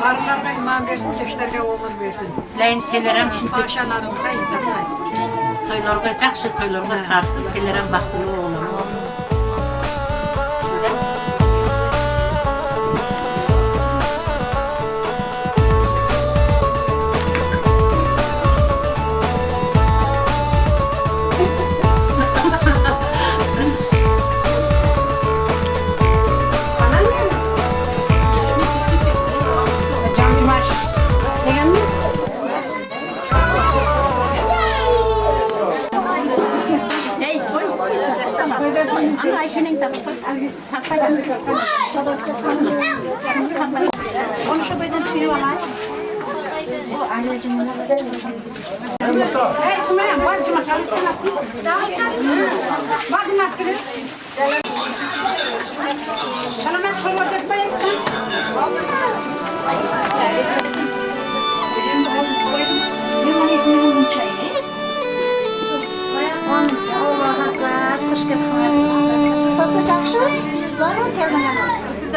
Karılarga iman versin, gençlerge oğul versin. Leyin selerem şimdi paşalarımıza insanlar. Toylarga yaxşı toylarga tartib selerem baxtlı oğlum.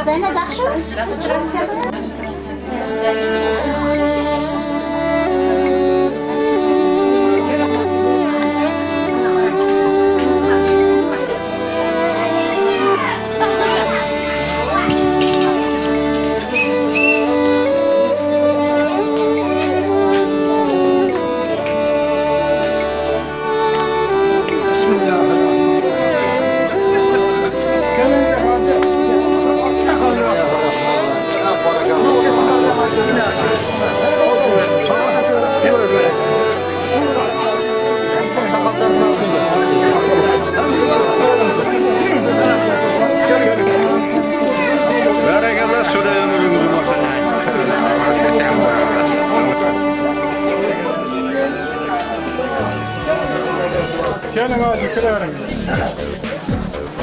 Zeynep жақсы? Gelin ağacı kırarım.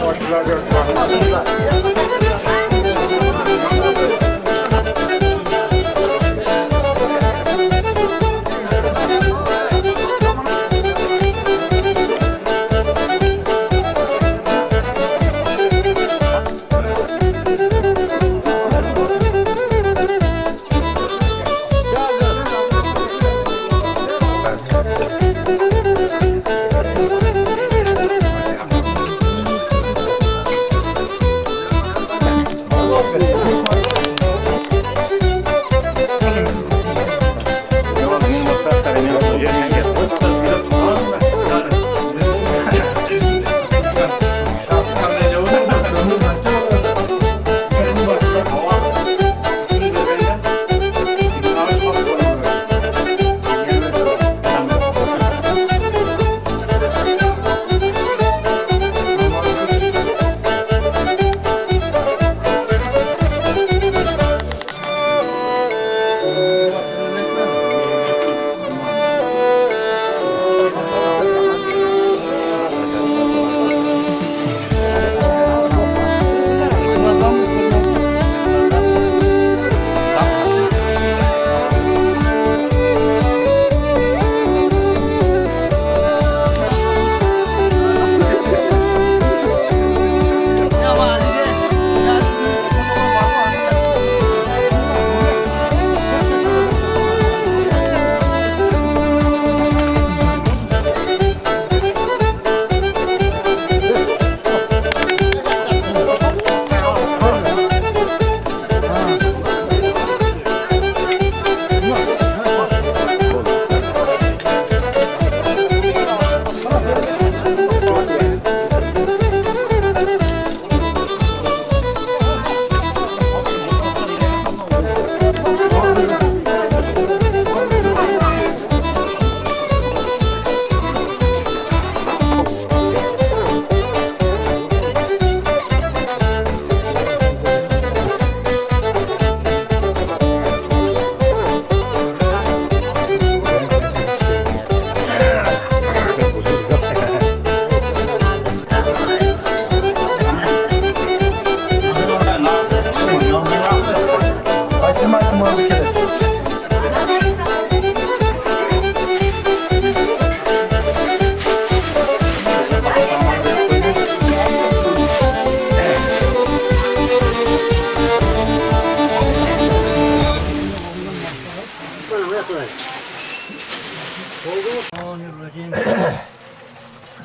Baktılar gördüler.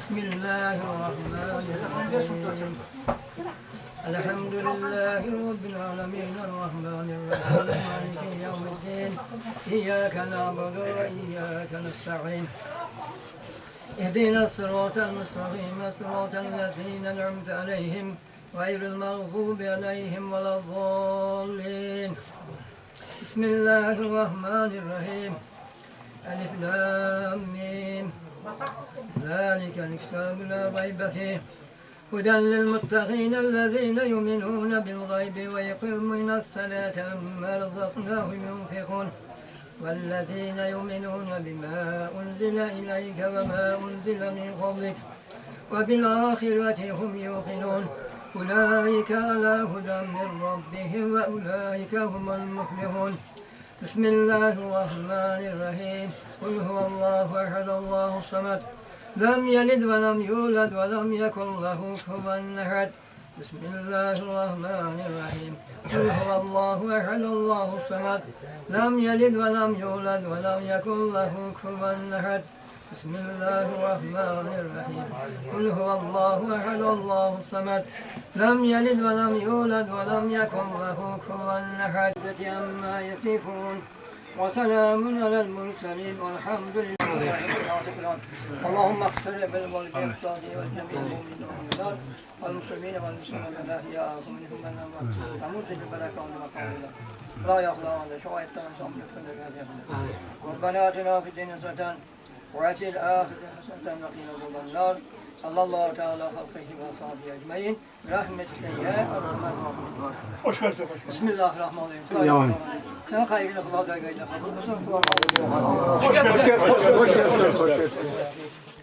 بسم الله الرحمن الرحيم الحمد لله رب العالمين الرحمن الرحيم مالك يوم الدين إياك نعبد وإياك نستعين اهدنا الصراط المستقيم صراط الذين أنعمت عليهم غير المغضوب عليهم ولا الضالين بسم الله الرحمن الرحيم ألف لام ميم ذلك الكتاب لا ريب فيه هدى للمتقين الذين يؤمنون بالغيب ويقيمون الصلاة مما رزقناهم ينفقون والذين يؤمنون بما أنزل إليك وما أنزل من قبلك وبالآخرة هم يوقنون أولئك على هدى من ربهم وأولئك هم المفلحون بسم الله الرحمن الرحيم قل هو الله أحد الله الصمد لم يلد ولم يولد ولم يكن له كفوا أحد بسم الله الرحمن الرحيم قل هو الله أحد الله الصمد لم يلد ولم يولد ولم يكن له كفوا أحد بسم الله الرحمن الرحيم قل هو الله أحد الله الصمد لم يلد ولم يولد ولم يكن له كفوا أحد عما يصفون وسلام على المرسلين والحمد لله اللهم اغفر بالمولد والجميع المؤمنين والمؤمنات والمسلمين والمسلمات الأحياء منهم من أموات أموت بالبركة والمقام لا يخلى عن شوائب تنسى ربنا آتنا في الدنيا حسنة وفي الآخرة حسنة وقنا عذاب النار صلى الله تعالى خلقه وصحبه أجمعين برحمتك يا أرحم الراحمين. بسم الله الرحمن الرحيم. Sen kaybını kulağa da gayda. Hoş geldin.